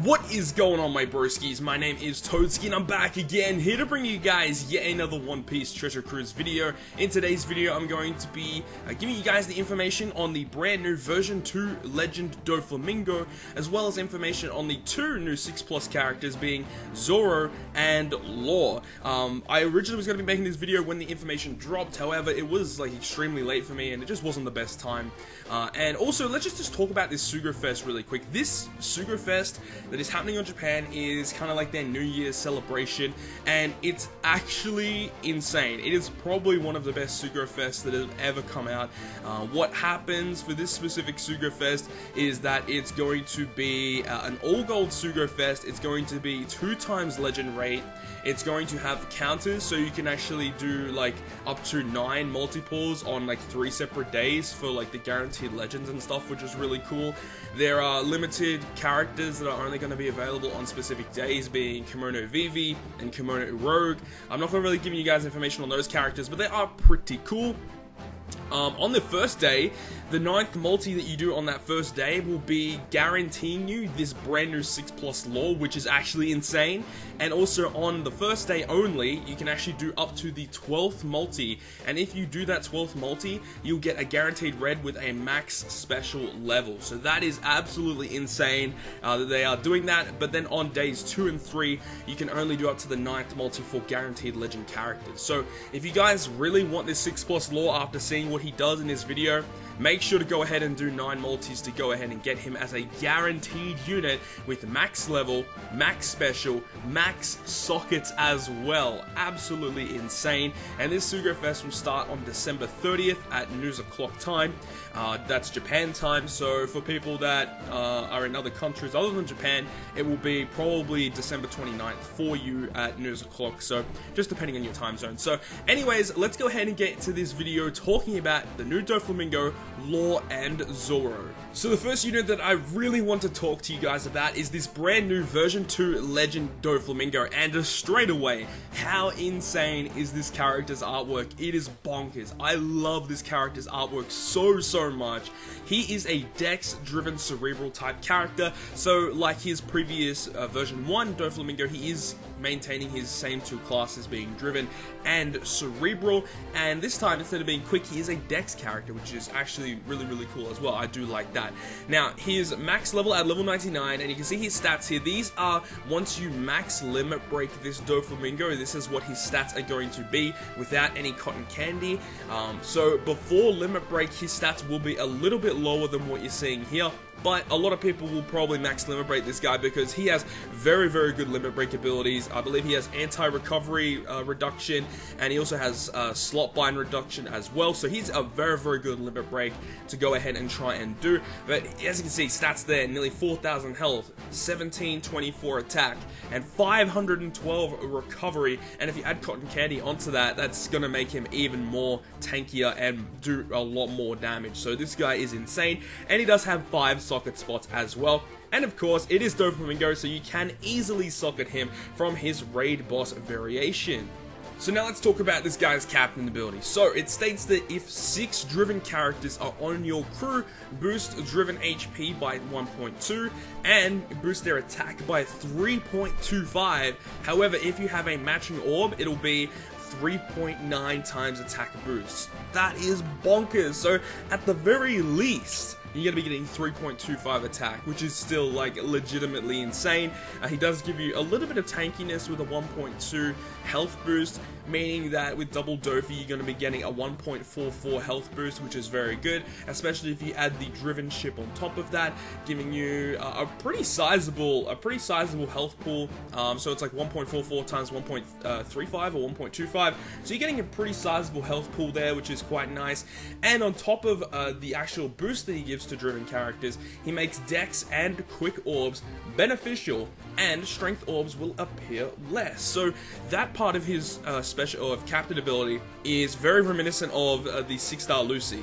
What is going on, my broskiis? My name is Toadski and I'm back again, here to bring you guys yet another One Piece Treasure Cruise video. In today's video, I'm going to be giving you guys the information on the brand new version 2 Legend Doflamingo, as well as information on the two new 6+ characters being Zoro and Law. I originally was going to be making this video when the information dropped, however, it was like extremely late for me and it just wasn't the best time. And also, let's just talk about this Sugo Fest really quick. This Sugo Fest that is happening in Japan is kind of like their New Year's celebration, and it's actually insane. It is probably one of the best Sugo Fests that have ever come out. What happens for this specific Sugo Fest is that it's going to be an all-gold Sugo Fest. It's going to be 2 times legend rate. It's going to have counters, so you can actually do like up to 9 multiples on like 3 separate days for like the guaranteed legends and stuff, which is really cool. There are limited characters that are only going to be available on specific days, being Kimono Vivi and Kimono Rogue. I'm not going to really give you guys information on those characters, but they are pretty cool. On the first day, the 9th multi that you do on that first day will be guaranteeing you this brand new 6+ lore, which is actually insane. And also on the first day only, you can actually do up to the 12th multi, and if you do that 12th multi, you'll get a guaranteed red with a max special level. So that is absolutely insane that they are doing that. But then on days 2 and 3, you can only do up to the 9th multi for guaranteed legend characters. So if you guys really want this 6+ lore after seeing what he does in this video, make sure to go ahead and do 9 multis to go ahead and get him as a guaranteed unit with max level, max special, max sockets as well. Absolutely insane. And this Sugo Fest will start on December 30th at noon o'clock time. That's Japan time, so for people that are in other countries other than Japan, it will be probably December 29th for you at noon o'clock, so just depending on your time zone. So anyways, let's go ahead and get into this video talking about the new Doflamingo, Law, and Zoro. So the first unit that I really want to talk to you guys about is this brand new version 2 Legend Doflamingo, and straight away, how insane is this character's artwork? It is bonkers. I love this character's artwork so much. He is a dex-driven cerebral type character, so like his previous version 1 Doflamingo, he is maintaining his same 2 classes being driven and cerebral, and this time instead of being quick, he is a dex character, which is actually really cool as well. I do like that. Now, his max level at level 99, and you can see his stats here. These are once you max limit break this Doflamingo, this is what his stats are going to be without any cotton candy. So before limit break, his stats will be a little bit lower than what you're seeing here. But a lot of people will probably max limit break this guy because he has very good limit break abilities. I believe he has anti-recovery reduction, and he also has slot bind reduction as well. So he's a very good limit break to go ahead and try and do. But as you can see, stats there, nearly 4,000 health, 1724 attack, and 512 recovery. And if you add cotton candy onto that, that's going to make him even more tankier and do a lot more damage. So this guy is insane, and he does have 5 socket spots as well. And of course, it is Doflamingo, so you can easily socket him from his raid boss variation. So now let's talk about this guy's captain ability. So it states that if 6 driven characters are on your crew, boost driven HP by 1.2 and boost their attack by 3.25. However, if you have a matching orb, it'll be 3.9 times attack boost. That is bonkers. So at the very least, you're going to be getting 3.25 attack, which is still like legitimately insane. He does give you a little bit of tankiness with a 1.2 health boost, meaning that with double Dofi you're going to be getting a 1.44 health boost, which is very good, especially if you add the driven ship on top of that, giving you a pretty sizable health pool. So it's like 1.44 times 1.35 or 1.25, so you're getting a pretty sizable health pool there, which is quite nice. And on top of the actual boost that he gives to driven characters, he makes dex and quick orbs beneficial, and strength orbs will appear less. So that part of his special of captain ability is very reminiscent of the 6-star Lucy.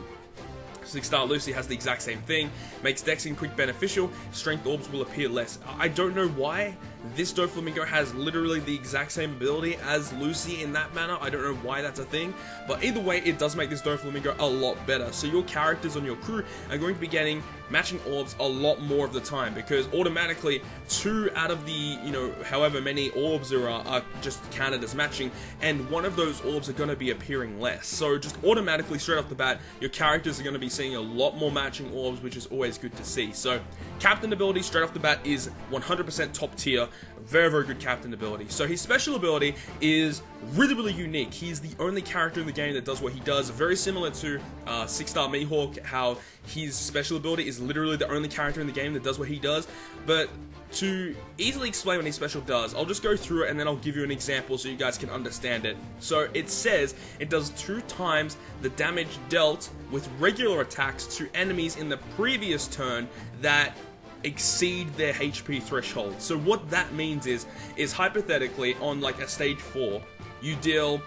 6-star Lucy has the exact same thing, makes dex and quick beneficial, strength orbs will appear less. I don't know why this Doflamingo has literally the exact same ability as Lucy in that manner. I don't know why that's a thing, but either way, it does make this Doflamingo a lot better. So your characters on your crew are going to be getting matching orbs a lot more of the time, because automatically 2 out of the, you know, however many orbs there are just counted as matching, and one of those orbs are going to be appearing less. So just automatically straight off the bat, your characters are going to be seeing a lot more matching orbs, which is always good to see. So captain ability straight off the bat is 100% top tier. Very, very good captain ability. So his special ability is really, really unique. He's the only character in the game that does what he does. Very similar to 6-star Mihawk, how his special ability is literally the only character in the game that does what he does. But to easily explain what his special does, I'll just go through it and then I'll give you an example so you guys can understand it. So it says it does 2 times the damage dealt with regular attacks to enemies in the previous turn that exceed their HP threshold. So what that means is hypothetically on like a stage 4, you deal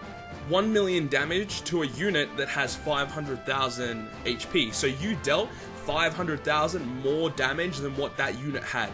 1 million damage to a unit that has 500,000 HP. So you dealt 500,000 more damage than what that unit had.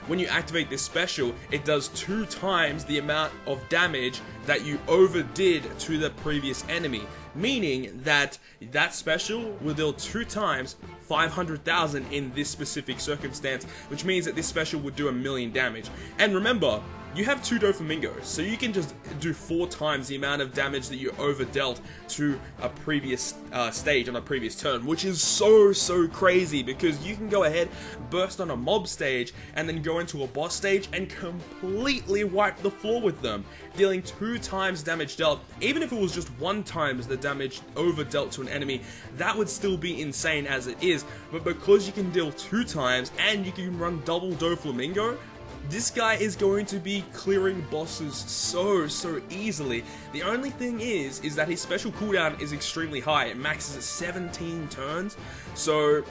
When you activate this special, it does 2 times the amount of damage that you overdid to the previous enemy, meaning that that special will deal 2 times 500,000 in this specific circumstance, which means that this special would do 1 million damage. And remember, you have 2 Doflamingos, so you can just do 4 times the amount of damage that you overdealt to a previous stage on a previous turn, which is so crazy, because you can go ahead, burst on a mob stage, and then go into a boss stage and completely wipe the floor with them, dealing 2 times damage dealt. Even if it was just 1 times the damage overdealt to an enemy, that would still be insane as it is. But because you can deal 2 times and you can run double Doflamingo, this guy is going to be clearing bosses so easily. The only thing is that his special cooldown is extremely high. It maxes at 17 turns. So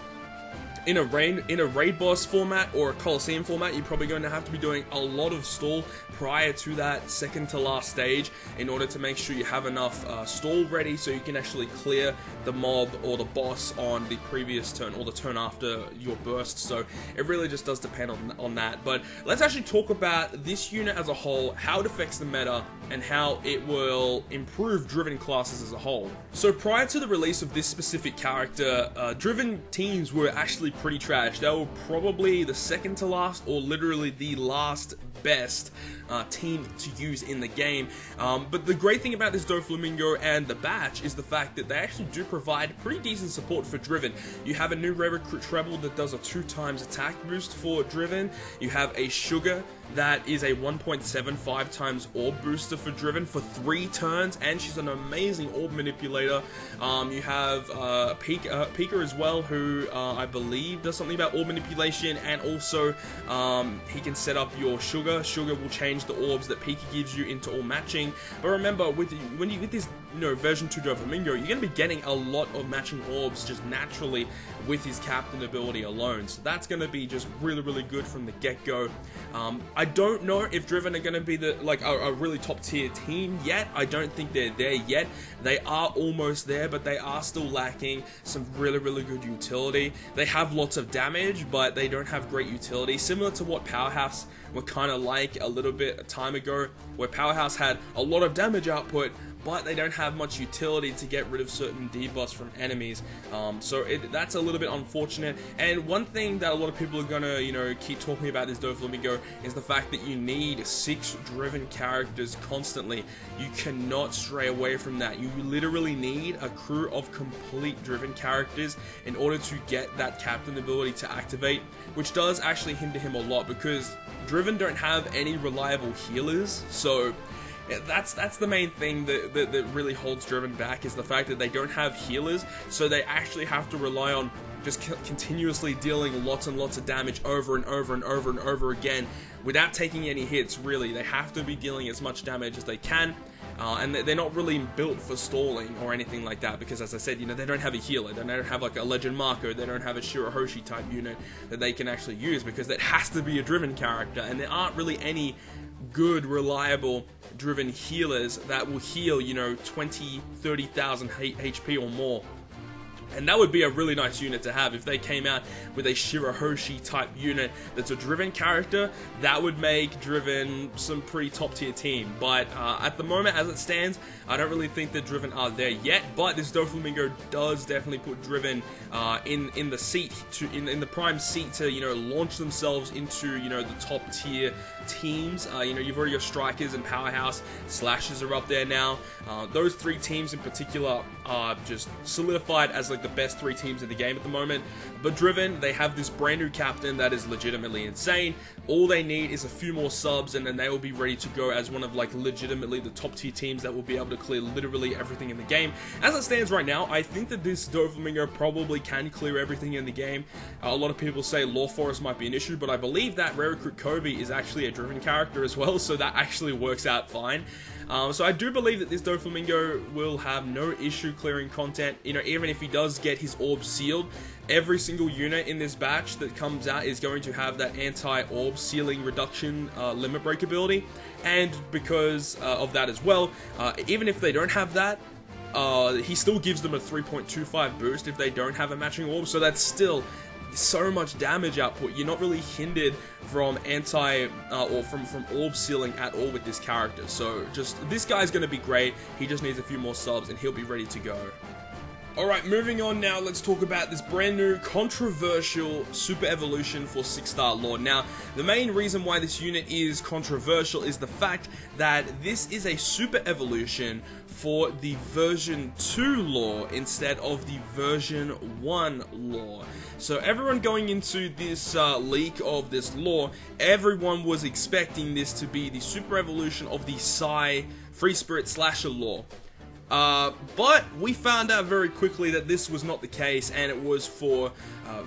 in a raid boss format or a Coliseum format, you're probably going to have to be doing a lot of stall prior to that second to last stage in order to make sure you have enough stall ready so you can actually clear the mob or the boss on the previous turn or the turn after your burst. So it really just does depend on that. But let's actually talk about this unit as a whole, how it affects the meta, and how it will improve Driven classes as a whole. So prior to the release of this specific character, Driven teams were actually pretty trash. They were probably the second to last or literally the last best team to use in the game. But the great thing about this Doflamingo and the Batch is the fact that they actually do provide pretty decent support for Driven. You have a new Rare Recruit Treble that does a 2 times attack boost for Driven. You have a Sugar that is a 1.75 times orb booster for Driven for 3 turns, and she's an amazing orb manipulator. You have Pika as well, who I believe does something about orb manipulation, and also he can set up your Sugar. Sugar will change the orbs that Pika gives you into all matching. But remember, with this version 2 Doflamingo, you're going to be getting a lot of matching orbs just naturally with his captain ability alone. So that's going to be just really good from the get-go. I don't know if Driven are going to be a really top tier team yet. I don't think they're there yet. They are almost there, but they are still lacking some really good utility. They have lots of damage, but they don't have great utility, similar to what Powerhouse were kind of like a little bit of time ago, where Powerhouse had a lot of damage output, but they don't have much utility to get rid of certain debuffs from enemies. So that's a little bit unfortunate. And one thing that a lot of people are gonna, keep talking about this Doflamingo is the fact that you need 6 Driven characters constantly. You cannot stray away from that. You literally need a crew of complete Driven characters in order to get that captain ability to activate, which does actually hinder him a lot, because Driven don't have any reliable healers. So that's the main thing that really holds Driven back, is the fact that they don't have healers, so they actually have to rely on just continuously dealing lots and lots of damage over and over again without taking any hits. Really, they have to be dealing as much damage as they can. And they're not really built for stalling or anything like that, because as I said, they don't have a healer, they don't have like a Legend Marco, they don't have a Shirahoshi type unit that they can actually use, because that has to be a Driven character, and there aren't really any good, reliable Driven healers that will heal, 20, 30,000 HP or more And that would be a really nice unit to have if they came out with a Shirahoshi type unit that's a Driven character. That would make Driven some pretty top tier team. But at the moment, as it stands, I don't really think that Driven are there yet. But this Doflamingo does definitely put Driven in the seat in the prime seat to launch themselves into the top tier teams. You've already got Strikers and Powerhouse. Slashers are up there now. Those three teams in particular are just solidified as like the best three teams in the game at the moment. But Driven, they have this brand new captain that is legitimately insane. All they need is a few more subs, and then they will be ready to go as one of like legitimately the top tier teams that will be able to clear literally everything in the game. As it stands right now, I think that this Doflamingo probably can clear everything in the game. A lot of people say Lore Forest might be an issue, but I believe that Rare Recruit Kobe is actually a Driven character as well, so that actually works out fine. So I do believe that this Doflamingo will have no issue clearing content, even if he does get his orb sealed. Every single unit in this batch that comes out is going to have that anti-orb sealing reduction limit break ability, and because of that as well, even if they don't have that, he still gives them a 3.25 boost if they don't have a matching orb, so that's still so much damage output. You're not really hindered from or from orb sealing at all with this character. So just this guy's going to be great. He just needs a few more subs and he'll be ready to go. Alright, moving on now, let's talk about this brand new controversial super evolution for 6-star lore. Now, the main reason why this unit is controversial is the fact that this is a super evolution for the version 2 lore instead of the version 1 lore. So everyone going into this leak of this lore, everyone was expecting this to be the super evolution of the Psy Free Spirit Slasher lore. But we found out very quickly that this was not the case, and it was for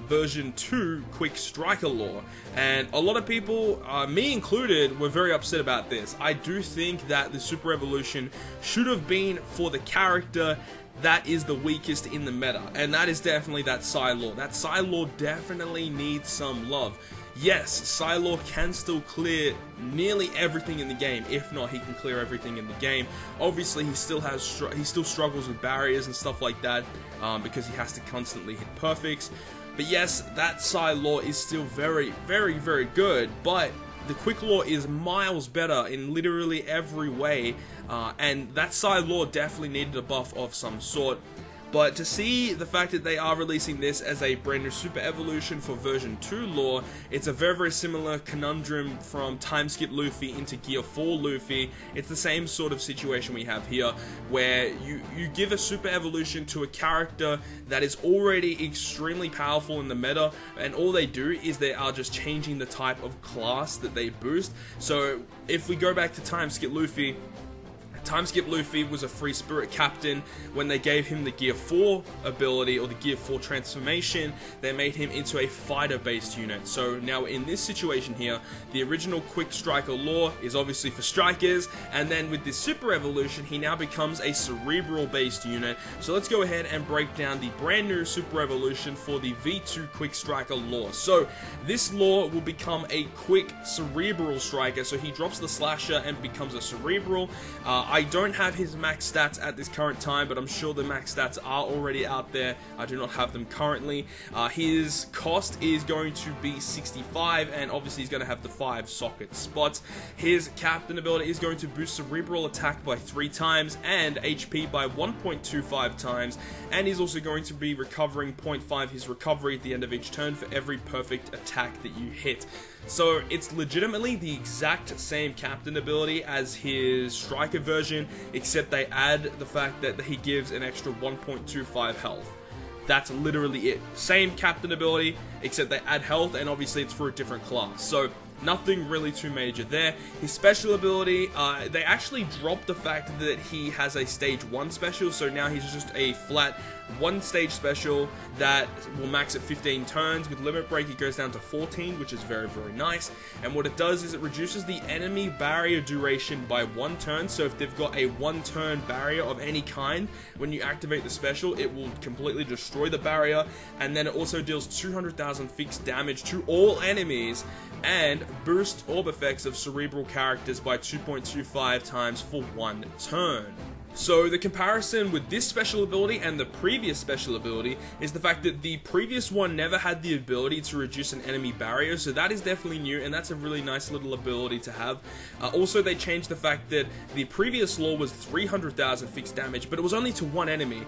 version 2 Quick Striker lore. And a lot of people, me included, were very upset about this. I do think that the super evolution should have been for the character that is the weakest in the meta, and that is definitely that Psy lore. That Psy lore definitely needs some love. Yes, Psy lore can still clear nearly everything in the game. If not, he can clear everything in the game. Obviously, he still struggles with barriers and stuff like that because he has to constantly hit perfects. But yes, that Psy lore is still very, very, very good. But the quick lore is miles better in literally every way, and that Psy lore definitely needed a buff of some sort. But to see the fact that they are releasing this as a brand new super evolution for version 2 lore, it's a very, very similar conundrum from Time Skip Luffy into Gear 4 Luffy. It's the same sort of situation we have here, where you give a super evolution to a character that is already extremely powerful in the meta, and all they do is they are just changing the type of class that they boost. So if we go back to Time Skip Luffy, Time Skip Luffy was a Free Spirit Captain. When they gave him the Gear 4 ability, or the Gear 4 transformation, they made him into a fighter-based unit. So now in this situation here, the original Quick Striker lore is obviously for strikers, and then with this super evolution, he now becomes a cerebral-based unit. So let's go ahead and break down the brand new super evolution for the V2 Quick Striker lore. So this lore will become a quick cerebral striker, so he drops the slasher and becomes a cerebral. I don't have his max stats at this current time, but I'm sure the max stats are already out there. I do not have them currently. His cost is going to be 65, and obviously he's going to have the 5 socket spots. His captain ability is going to boost cerebral attack by 3 times and HP by 1.25 times, and he's also going to be recovering 0.5 his recovery at the end of each turn for every perfect attack that you hit. So it's legitimately the exact same captain ability as his striker version, except they add the fact that he gives an extra 1.25 health. That's literally it. Same captain ability, except they add health, and obviously it's for a different class. So nothing really too major there. His special ability, they actually dropped the fact that he has a stage 1 special, so now he's just a flat 1 stage special that will max at 15 turns. With limit break it goes down to 14, which is very, very nice. And what it does is it reduces the enemy barrier duration by 1 turn. So if they've got a 1 turn barrier of any kind, when you activate the special, it will completely destroy the barrier. And then it also deals 200,000 fixed damage to all enemies, and boost orb effects of cerebral characters by 2.25 times for 1 turn. So the comparison with this special ability and the previous special ability is the fact that the previous one never had the ability to reduce an enemy barrier, so that is definitely new, and that's a really nice little ability to have. Also, they changed the fact that the previous law was 300,000 fixed damage, but it was only to one enemy,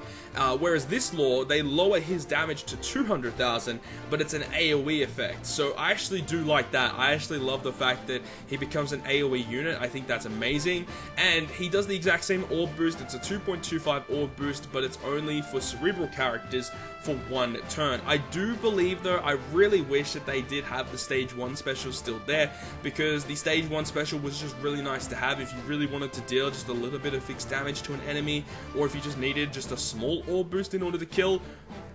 whereas this law, they lower his damage to 200,000, but it's an AoE effect. So I actually do like that. I actually love the fact that he becomes an AoE unit. I think that's amazing, and he does the exact same orb boost. It's a 2.25 orb boost, but it's only for cerebral characters for one turn. I do believe, though, I really wish that they did have the stage 1 special still there, because the stage 1 special was just really nice to have if you really wanted to deal just a little bit of fixed damage to an enemy, or if you just needed just a small orb boost in order to kill.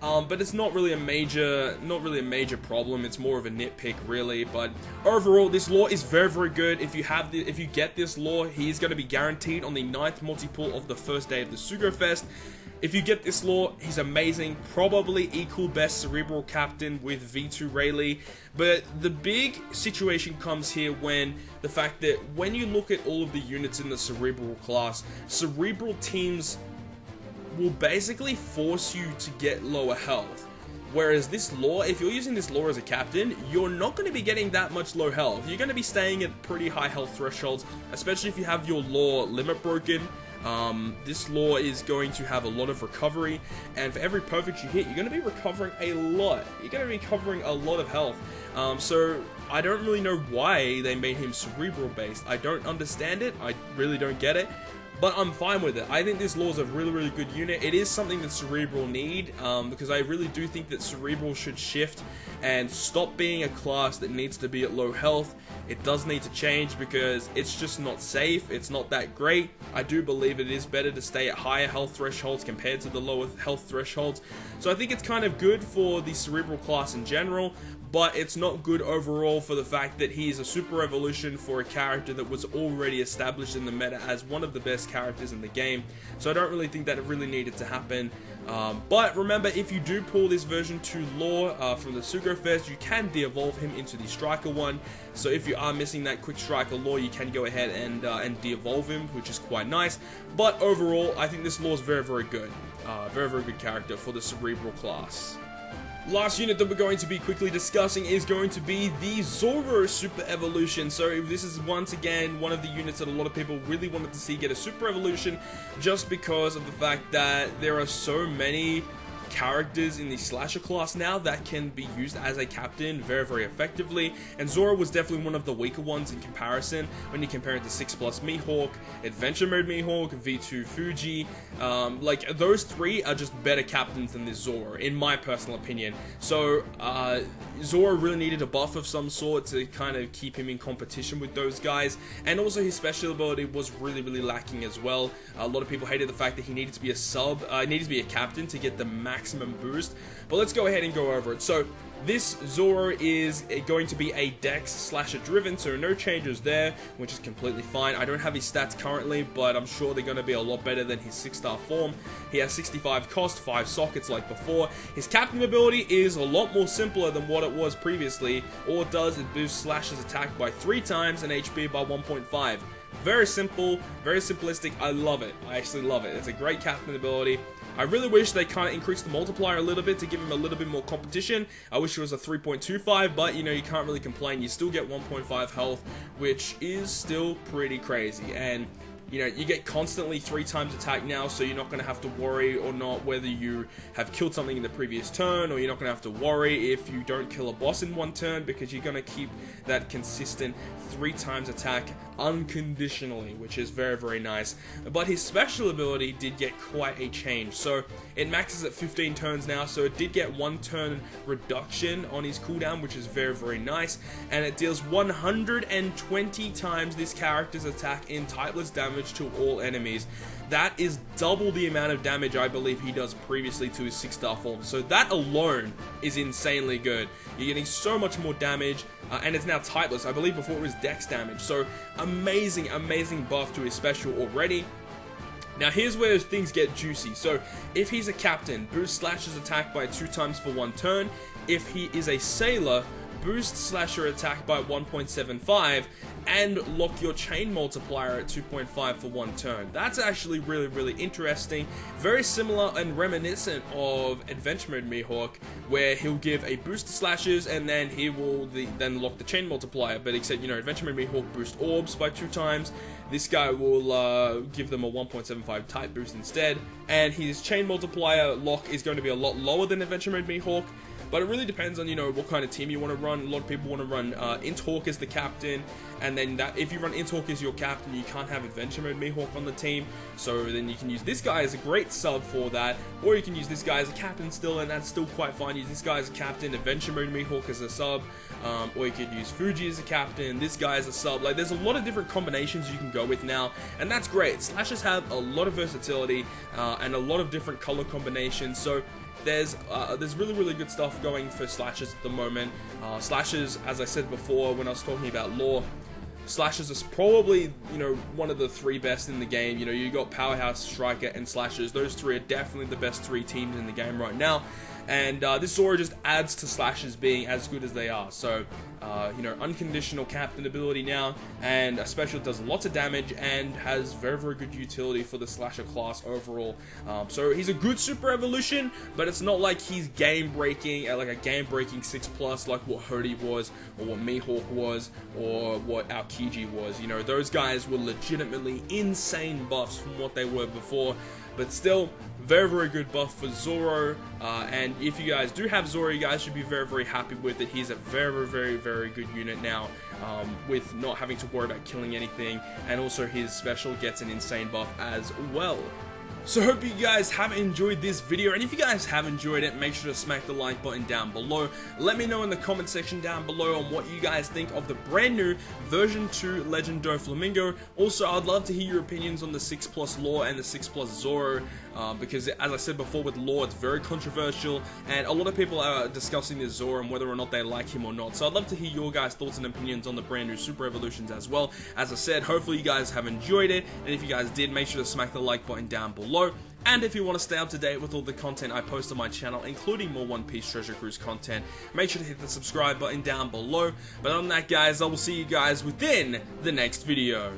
But it's not really a major problem. It's more of a nitpick, really. But overall, this law is very good. If you get this law, he is going to be guaranteed on the 9th multi-pull of the first day of the Sugo Fest. If you get this law, he's amazing. Probably equal best cerebral captain with V2 Rayleigh. But the big situation comes here when the fact that when you look at all of the units in the cerebral class, cerebral teams will basically force you to get lower health. Whereas this law, if you're using this law as a captain, you're not going to be getting that much low health. You're going to be staying at pretty high health thresholds, especially if you have your law limit broken. This law is going to have a lot of recovery, and for every perfect you hit, you're going to be recovering a lot. You're going to be recovering a lot of health. So I don't really know why they made him cerebral based. I don't understand it. I really don't get it. But I'm fine with it. I think this law is a really good unit. It is something that Cerebral need, because I really do think that Cerebral should shift and stop being a class that needs to be at low health. It does need to change because it's just not safe. It's not that great. I do believe it is better to stay at higher health thresholds compared to the lower health thresholds. So I think it's kind of good for the Cerebral class in general, but it's not good overall for the fact that he is a super evolution for a character that was already established in the meta as one of the best characters in the game. So I don't really think that it really needed to happen. But remember, if you do pull this version 2 lore from the Sugo Fest, you can de-evolve him into the Striker one. So if you are missing that Quick Striker lore, you can go ahead and de-evolve him, which is quite nice. But overall, I think this lore is very good. Very good character for the Cerebral class. Last unit that we're going to be quickly discussing is going to be the Zoro Super Evolution. So this is once again one of the units that a lot of people really wanted to see get a Super Evolution, just because of the fact that there are so many characters in the slasher class now that can be used as a captain very effectively, and Zoro was definitely one of the weaker ones in comparison when you compare it to 6+ Mihawk, Adventure Mode Mihawk, V2 Fuji. Like, those three are just better captains than this Zoro, in my personal opinion. So Zoro really needed a buff of some sort to kind of keep him in competition with those guys, and also his special ability was really lacking as well. A lot of people hated the fact that he needed to be a needed to be a captain to get the maximum boost, but let's go ahead and go over it. So this Zoro is going to be a Dex slasher driven, so no changes there, which is completely fine. I don't have his stats currently, but I'm sure they're going to be a lot better than his 6-star form. He has 65 cost, 5 sockets like before. His captain ability is a lot more simpler than what it was previously. All it does is boost Slash's attack by 3 times and HP by 1.5. Very simple, very simplistic. I love it. I actually love it. It's a great captain ability. I really wish they kind of increased the multiplier a little bit to give him a little bit more competition. I wish it was a 3.25, but you know, you can't really complain. You still get 1.5 health, which is still pretty crazy. And you know, you get constantly 3 times attack now, so you're not going to have to worry or not whether you have killed something in the previous turn, or you're not going to have to worry if you don't kill a boss in 1 turn, because you're going to keep that consistent 3 times attack unconditionally, which is very nice. But his special ability did get quite a change. So it maxes at 15 turns now, so it did get 1 turn reduction on his cooldown, which is very nice, and it deals 120 times this character's attack in typeless damage to all enemies. That is double the amount of damage I believe he does previously to his 6-star form. So that alone is insanely good. You're getting so much more damage, and it's now typeless. I believe before it was dex damage. So amazing buff to his special already. Now here's where things get juicy. So if he's a captain, boost Slash's attack by 2 times for 1 turn. If he is a sailor, boost slasher attack by 1.75 and lock your chain multiplier at 2.5 for 1 turn. That's actually really interesting. Very similar and reminiscent of Adventure Mode Mihawk, where he'll give a boost to slashes and then he will then lock the chain multiplier. But except, you know, Adventure Mode Mihawk boost orbs by 2 times. This guy will give them a 1.75 type boost instead, and his chain multiplier lock is going to be a lot lower than Adventure Mode Mihawk. But it really depends on, you know, what kind of team you want to run. A lot of people want to run Inthawk as the captain, and then if you run Inthawk as your captain, you can't have Adventure Mode Mihawk on the team. So then you can use this guy as a great sub for that, or you can use this guy as a captain still, and that's still quite fine. Use this guy as a captain, Adventure Mode Mihawk as a sub, or you could use Fuji as a captain, this guy as a sub. Like, there's a lot of different combinations you can go with now, and that's great. Slashers have a lot of versatility and a lot of different color combinations. So there's really good stuff going for slashers at the moment. Slashers, as I said before when I was talking about lore, slashers is probably, you know, one of the 3 best in the game. You know, you got Powerhouse, Striker, and Slashers. Those 3 are definitely the best 3 teams in the game right now. And this Zoro just adds to Slashers being as good as they are. So, you know, unconditional captain ability now, and a special does lots of damage and has very good utility for the Slasher class overall. So he's a good super evolution, but it's not like he's game-breaking, like a game-breaking 6+ like what Hody was, or what Mihawk was, or what Aokiji was. You know, those guys were legitimately insane buffs from what they were before. But still, very good buff for Zoro, and if you guys do have Zoro, you guys should be very happy with it. He's a very good unit now, with not having to worry about killing anything, and also his special gets an insane buff as well. So hope you guys have enjoyed this video, and if you guys have enjoyed it, make sure to smack the like button down below. Let me know in the comment section down below on what you guys think of the brand new version 2 Legend Doflamingo. Also, I'd love to hear your opinions on the 6+ lore and the 6+ Zoro, because as I said before, with lore it's very controversial, and a lot of people are discussing this Zoro and whether or not they like him or not. So I'd love to hear your guys' thoughts and opinions on the brand new Super Evolutions as well. As I said, hopefully you guys have enjoyed it, and if you guys did, make sure to smack the like button down below. And if you want to stay up to date with all the content I post on my channel, including more One Piece Treasure Cruise content, make sure to hit the subscribe button down below. But other than that, guys, I will see you guys within the next video.